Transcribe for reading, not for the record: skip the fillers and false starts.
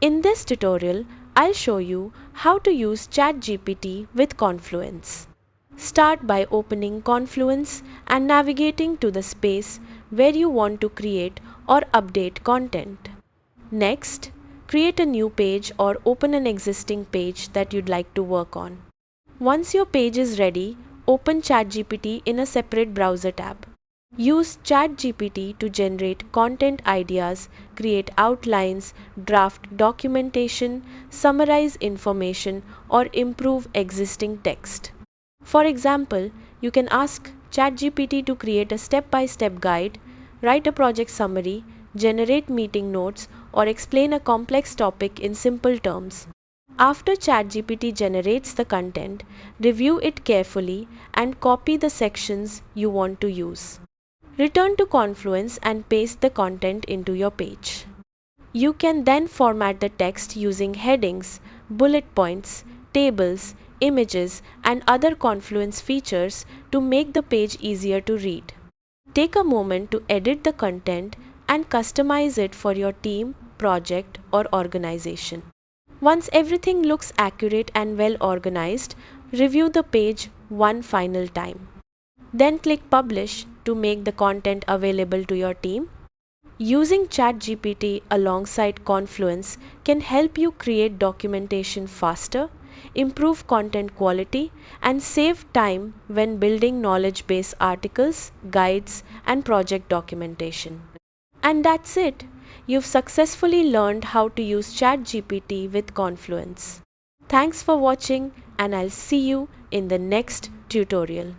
In this tutorial, I'll show you how to use ChatGPT with Confluence. Start by opening Confluence and navigating to the space where you want to create or update content. Next, create a new page or open an existing page that you'd like to work on. Once your page is ready, open ChatGPT in a separate browser tab. Use ChatGPT to generate content ideas, create outlines, draft documentation, summarize information, or improve existing text. For example, you can ask ChatGPT to create a step-by-step guide, write a project summary, generate meeting notes, or explain a complex topic in simple terms. After ChatGPT generates the content, review it carefully and copy the sections you want to use. Return to Confluence and paste the content into your page. You can then format the text using headings, bullet points, tables, images, and other Confluence features to make the page easier to read. Take a moment to edit the content and customize it for your team, project, or organization. Once everything looks accurate and well organized, review the page one final time. Then click Publish to make the content available to your team. Using ChatGPT alongside Confluence can help you create documentation faster, improve content quality, and save time when building knowledge base articles, guides, and project documentation. And that's it. You've successfully learned how to use ChatGPT with Confluence. Thanks for watching, and I'll see you in the next tutorial.